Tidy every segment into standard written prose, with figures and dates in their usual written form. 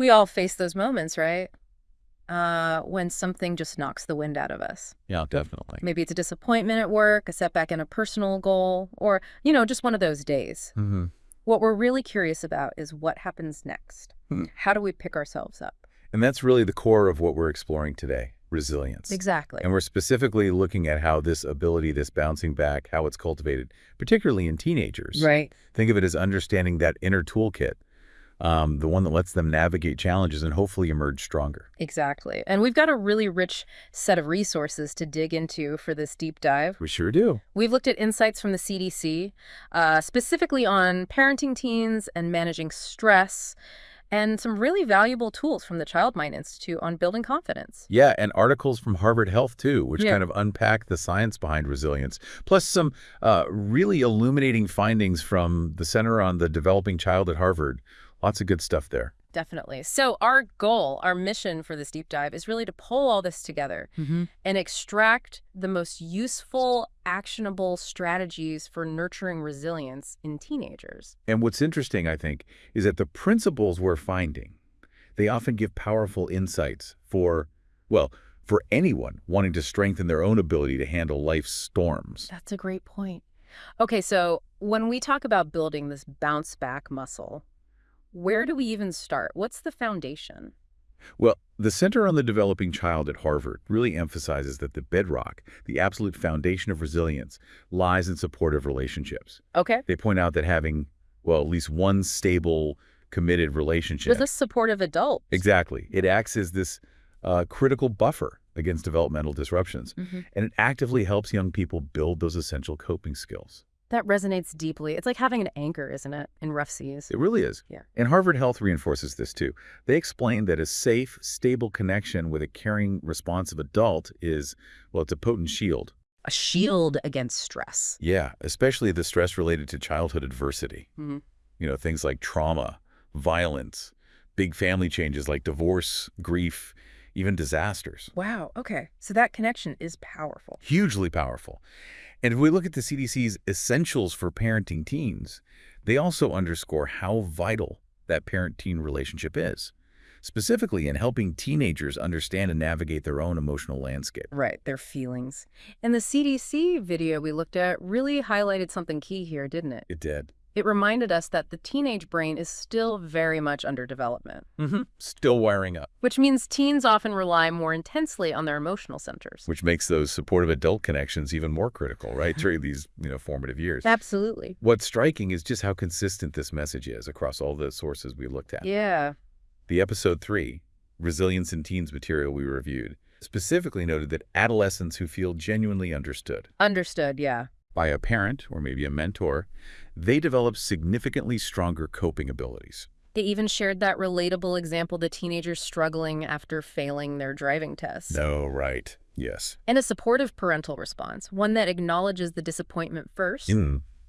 We all face those moments, right? When something just knocks the wind out of us. Yeah, definitely. Maybe it's a disappointment at work, a setback in a personal goal, or, just one of those days. Hmm. What we're really curious about is what happens next. How do we pick ourselves up? And that's really the core of what we're exploring today, resilience. Exactly. And we're specifically looking at how this ability, this bouncing back, how it's cultivated, particularly in teenagers. Right. Think of it as understanding that inner toolkit, the one that lets them navigate challenges and hopefully emerge stronger. Exactly. And we've got a really rich set of resources to dig into for this deep dive. We sure do. We've looked at insights from the CDC, specifically on parenting teens and managing stress, and some really valuable tools from the Child Mind Institute on building confidence. Yeah, and articles from Harvard Health, too, which Yeah. kind of unpack the science behind resilience, plus some really illuminating findings from the Center on the Developing Child at Harvard. Lots of good stuff there. Definitely. So our goal, our mission for this deep dive is really to pull all this together and extract the most useful, actionable strategies for nurturing resilience in teenagers. And what's interesting, I think, is that the principles we're finding, they often give powerful insights for anyone wanting to strengthen their own ability to handle life's storms. That's a great point. Okay, so when we talk about building this bounce back muscle, where do we even start? What's the foundation? Well, the Center on the Developing Child at Harvard really emphasizes that the bedrock, the absolute foundation of resilience, lies in supportive relationships. Okay. They point out that having, at least one stable, committed relationship. With a supportive adult. Exactly. It acts as this critical buffer against developmental disruptions. And it actively helps young people build those essential coping skills. That resonates deeply. It's like having an anchor, isn't it, in rough seas? It really is. Yeah. And Harvard Health reinforces this too. They explain that a safe, stable connection with a caring, responsive adult is, it's a potent shield. A shield against stress. Yeah, especially the stress related to childhood adversity. Things like trauma, violence, big family changes like divorce, grief, even disasters. Wow, okay. So that connection is powerful. Hugely powerful. And if we look at the CDC's essentials for parenting teens, they also underscore how vital that parent-teen relationship is, specifically in helping teenagers understand and navigate their own emotional landscape. Right, their feelings. And the CDC video we looked at really highlighted something key here, didn't it? It did. It reminded us that the teenage brain is still very much under development. Still wiring up. Which means teens often rely more intensely on their emotional centers. Which makes those supportive adult connections even more critical, right, during these formative years. Absolutely. What's striking is just how consistent this message is across all the sources we looked at. Yeah. The episode 3, Resilience in Teens material we reviewed, specifically noted that adolescents who feel genuinely understood. Understood, yeah. By a parent or maybe a mentor, they develop significantly stronger coping abilities. They even shared that relatable example, the teenagers struggling after failing their driving test. Oh, right. Yes. And a supportive parental response, one that acknowledges the disappointment first,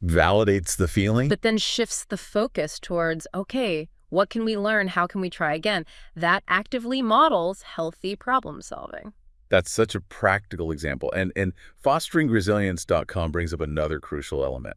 validates the feeling. but then shifts the focus towards, okay, what can we learn? How can we try again? That actively models healthy problem solving. That's such a practical example. And fosteringresilience.com brings up another crucial element.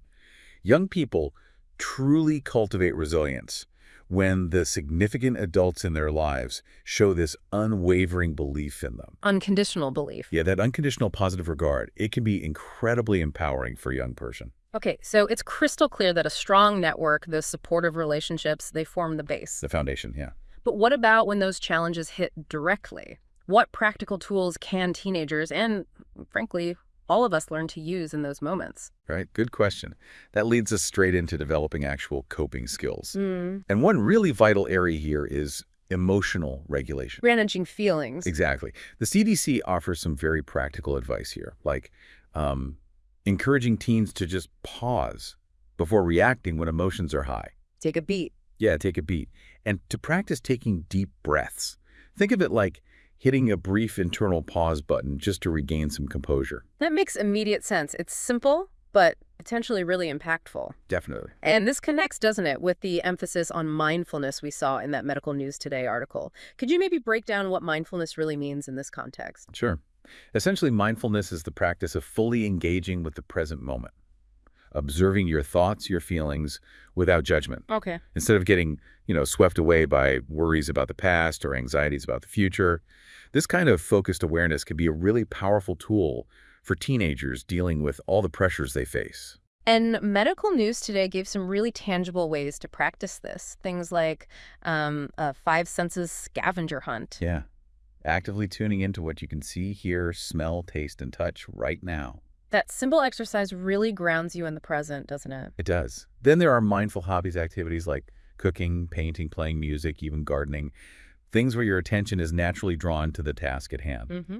Young people truly cultivate resilience when the significant adults in their lives show this unwavering belief in them. Unconditional belief. Yeah, that unconditional positive regard, it can be incredibly empowering for a young person. Okay, so it's crystal clear that a strong network, those supportive relationships, they form the base. The foundation, yeah. But what about when those challenges hit directly? What practical tools can teenagers and, frankly, all of us learn to use in those moments? Right, good question. That leads us straight into developing actual coping skills. And one really vital area here is emotional regulation. Managing feelings. Exactly. The CDC offers some very practical advice here, like encouraging teens to just pause before reacting when emotions are high. Take a beat. Yeah, take a beat. And to practice taking deep breaths. Think of it like hitting a brief internal pause button just to regain some composure. That makes immediate sense. It's simple, but potentially really impactful. Definitely. And this connects, doesn't it, with the emphasis on mindfulness we saw in that Medical News Today article. Could you maybe break down what mindfulness really means in this context? Sure. Essentially, mindfulness is the practice of fully engaging with the present moment. observing your thoughts, your feelings, without judgment. Okay. Instead of getting, swept away by worries about the past or anxieties about the future. This kind of focused awareness can be a really powerful tool for teenagers dealing with all the pressures they face. And medical news today gave some really tangible ways to practice this. Things like a five senses scavenger hunt. Yeah. Actively tuning into what you can see, hear, smell, taste, and touch right now. That simple exercise really grounds you in the present, doesn't it? It does. Then there are mindful hobbies activities like cooking, painting, playing music, even gardening. Things where your attention is naturally drawn to the task at hand. Mm-hmm.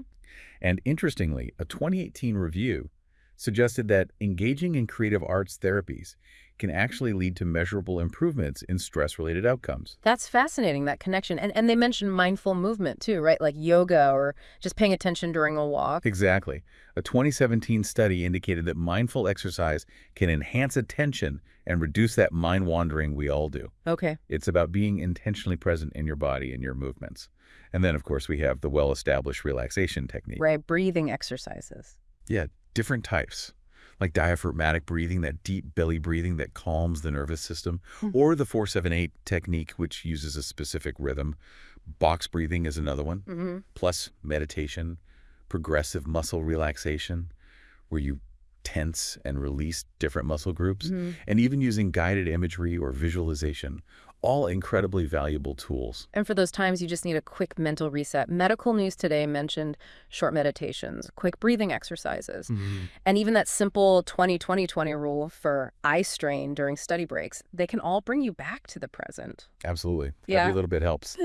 And interestingly, a 2018 review suggested that engaging in creative arts therapies can actually lead to measurable improvements in stress-related outcomes. That's fascinating, that connection. And they mentioned mindful movement too, right? Like yoga or just paying attention during a walk. Exactly. A 2017 study indicated that mindful exercise can enhance attention and reduce that mind wandering we all do. Okay. It's about being intentionally present in your body and your movements. And then, of course, we have the well-established relaxation technique. Right, breathing exercises. Yeah, different types, like diaphragmatic breathing, that deep belly breathing that calms the nervous system, or the 4-7-8 technique, which uses a specific rhythm. Box breathing is another one, plus meditation, progressive muscle relaxation, where you tense and release different muscle groups, and even using guided imagery or visualization. All incredibly valuable tools. And for those times you just need a quick mental reset, medical news today mentioned short meditations, quick breathing exercises, and even that simple 20-20-20 rule for eye strain during study breaks. They can all bring you back to the present. Absolutely. Yeah. Every little bit helps.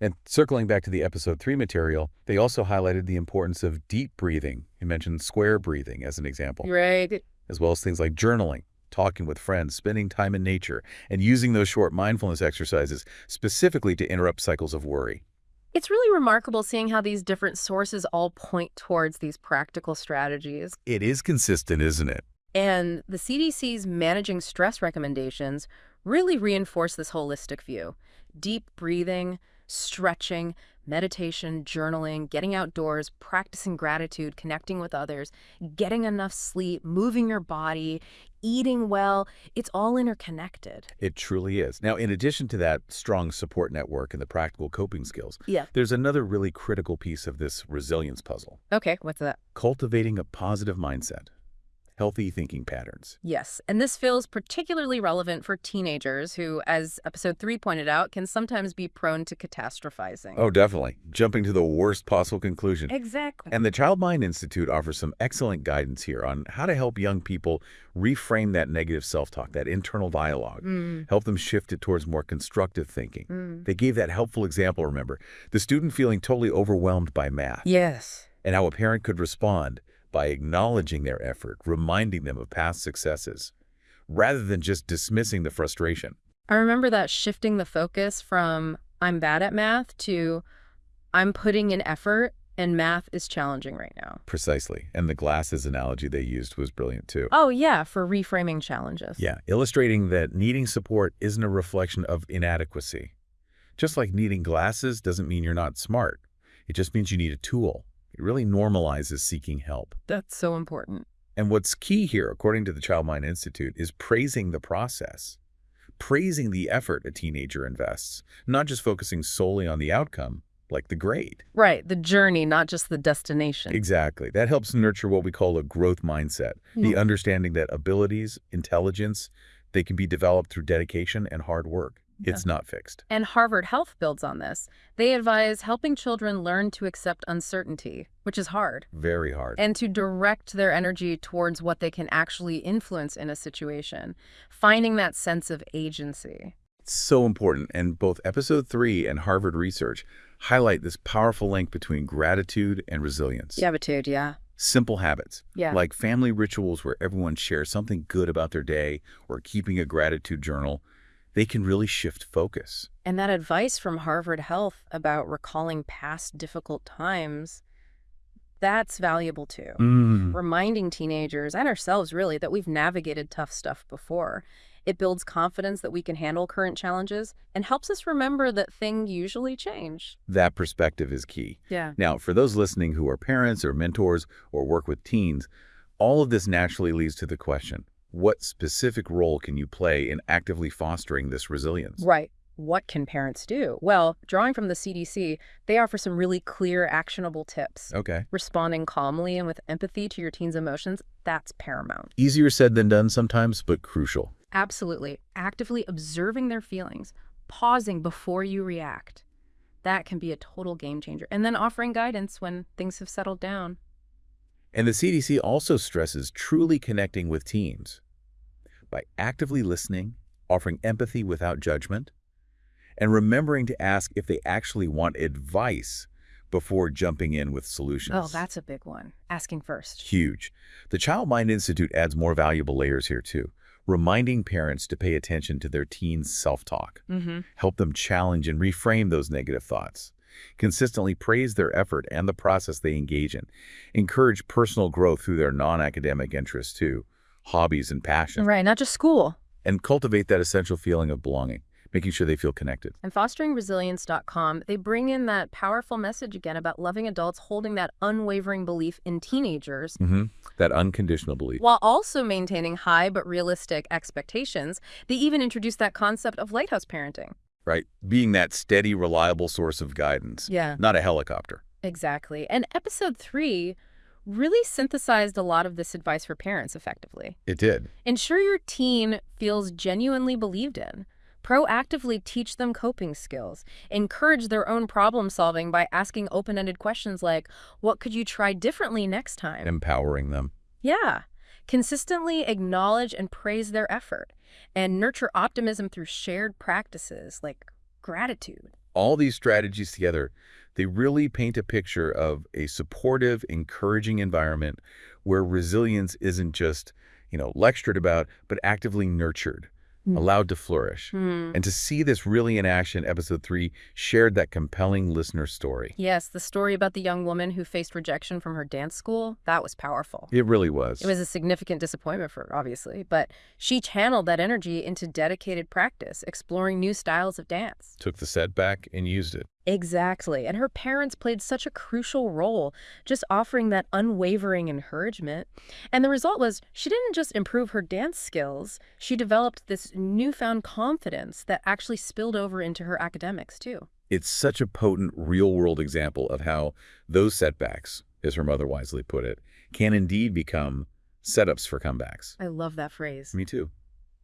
And circling back to the episode 3 material, they also highlighted the importance of deep breathing. You mentioned square breathing as an example. Right. As well as things like journaling, talking with friends, spending time in nature, and using those short mindfulness exercises specifically to interrupt cycles of worry. It's really remarkable seeing how these different sources all point towards these practical strategies. It is consistent, isn't it? And the CDC's managing stress recommendations really reinforce this holistic view. Deep breathing, stretching, meditation, journaling, getting outdoors, practicing gratitude, connecting with others, getting enough sleep, moving your body, eating well, it's all interconnected. It truly is. Now, in addition to that strong support network and the practical coping skills, Yeah. there's another really critical piece of this resilience puzzle. Okay, what's that? Cultivating a positive mindset, healthy thinking patterns. Yes, and this feels particularly relevant for teenagers who, as episode 3 pointed out, can sometimes be prone to catastrophizing. Oh, definitely. Jumping to the worst possible conclusion. Exactly. And the Child Mind Institute offers some excellent guidance here on how to help young people reframe that negative self-talk, that internal dialogue, help them shift it towards more constructive thinking. They gave that helpful example, remember, the student feeling totally overwhelmed by math, Yes. and how a parent could respond by acknowledging their effort, reminding them of past successes, rather than just dismissing the frustration. I remember that shifting the focus from I'm bad at math to I'm putting in effort and math is challenging right now. Precisely. And the glasses analogy they used was brilliant too. Oh, yeah, for reframing challenges. Yeah, illustrating that needing support isn't a reflection of inadequacy. Just like needing glasses doesn't mean you're not smart. It just means you need a tool. It really normalizes seeking help. That's so important. And what's key here, according to the Child Mind Institute, is praising the process, praising the effort a teenager invests, not just focusing solely on the outcome, like the grade. Right, the journey, not just the destination. Exactly. That helps nurture what we call a growth mindset, the understanding that abilities, intelligence, they can be developed through dedication and hard work. It's not fixed. And Harvard Health builds on this. They advise helping children learn to accept uncertainty, which is hard, Very hard. and to direct their energy towards what they can actually influence in a situation, finding that sense of agency. It's so important, and both episode 3 and Harvard research highlight this powerful link between gratitude and resilience. Gratitude, yeah. Simple habits, Yeah. like family rituals where everyone shares something good about their day or keeping a gratitude journal, they can really shift focus. And that advice from Harvard Health about recalling past difficult times, that's valuable too. Reminding teenagers and ourselves really that we've navigated tough stuff before. It builds confidence that we can handle current challenges and helps us remember that things usually change. That perspective is key. Yeah. Now, for those listening who are parents or mentors or work with teens, all of this naturally leads to the question, What specific role can you play in actively fostering this resilience? Right. What can parents do? Well, drawing from the CDC, they offer some really clear, actionable tips. Okay. Responding calmly and with empathy to your teen's emotions, that's paramount. Easier said than done sometimes, but crucial. Absolutely. Actively observing their feelings, pausing before you react. That can be a total game changer. And then offering guidance when things have settled down. And the CDC also stresses truly connecting with teens by actively listening, offering empathy without judgment, and remembering to ask if they actually want advice before jumping in with Oh, solutions. that's a big one. Asking first. Huge. The Child Mind Institute adds more valuable layers here too, reminding parents to pay attention to their teens' self-talk, Mm-hmm. help them challenge and reframe those negative thoughts, consistently praise their effort and the process they engage in, encourage personal growth through their non-academic interests too, hobbies and passion, Right, not just school. and cultivate that essential feeling of belonging, making sure they feel connected. And fosteringresilience.com, they bring in that powerful message again about loving adults holding that unwavering belief in teenagers That unconditional belief. while also maintaining high but realistic expectations. They even introduce that concept of lighthouse parenting. Right? Being that steady, reliable source of guidance, Yeah. not a helicopter. Exactly. And episode 3 really synthesized a lot of this advice for parents effectively. It did. Ensure your teen feels genuinely believed in. Proactively teach them coping skills. Encourage their own problem solving by asking open-ended questions like, what could you try differently next time? Empowering them. Yeah. Consistently acknowledge and praise their effort. And nurture optimism through shared practices like gratitude. All these strategies together, they really paint a picture of a supportive, encouraging environment where resilience isn't just, lectured about, but actively nurtured, allowed to flourish. And to see this really in action, episode 3 shared that compelling listener story. Yes, the story about the young woman who faced rejection from her dance school, that was powerful. It really was. It was a significant disappointment for her, obviously, but she channeled that energy into dedicated practice, exploring new styles of dance. Took the setback and used it. Exactly. And her parents played such a crucial role, just offering that unwavering encouragement. And the result was she didn't just improve her dance skills, she developed this newfound confidence that actually spilled over into her academics, too. It's such a potent real-world example of how those setbacks, as her mother wisely put it, can indeed become setups for comebacks. I love that phrase. Me too.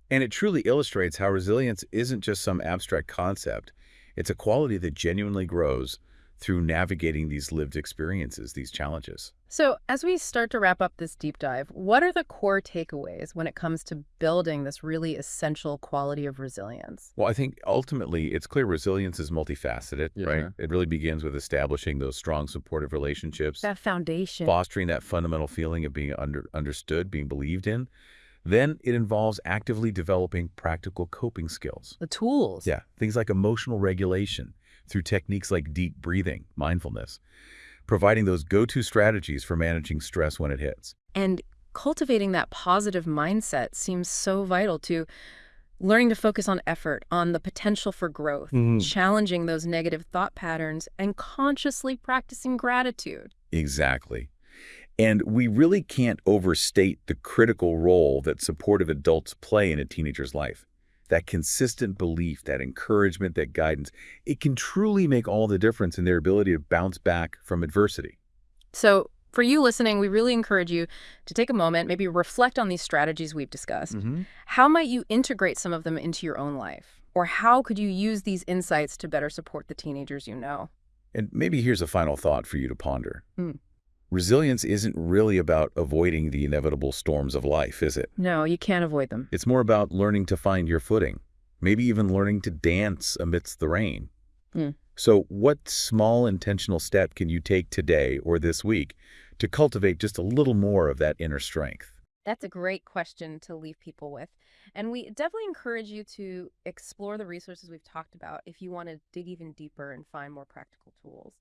And it truly illustrates how resilience isn't just some abstract concept. It's a quality that genuinely grows through navigating these lived experiences, these challenges. So, as we start to wrap up this deep dive, what are the core takeaways when it comes to building this really essential quality of resilience? Well, I think ultimately it's clear resilience is multifaceted, right? It really begins with establishing those strong supportive relationships, That foundation. fostering that fundamental feeling of being understood, being believed in. Then it involves actively developing practical coping skills. The tools. Yeah, things like emotional regulation through techniques like deep breathing, mindfulness, providing those go-to strategies for managing stress when it hits. And cultivating that positive mindset seems so vital to learning to focus on effort, on the potential for growth, challenging those negative thought patterns, and consciously practicing gratitude. Exactly. And we really can't overstate the critical role that supportive adults play in a teenager's life. That consistent belief, that encouragement, that guidance, it can truly make all the difference in their ability to bounce back from adversity. So, for you listening, we really encourage you to take a moment, maybe reflect on these strategies we've discussed. How might you integrate some of them into your own life? Or how could you use these insights to better support the teenagers you know? And maybe here's a final thought for you to ponder. Resilience isn't really about avoiding the inevitable storms of life, is it? No, you can't avoid them. It's more about learning to find your footing, maybe even learning to dance amidst the rain. So what small intentional step can you take today or this week to cultivate just a little more of that inner strength? That's a great question to leave people with. And we definitely encourage you to explore the resources we've talked about if you want to dig even deeper and find more practical tools.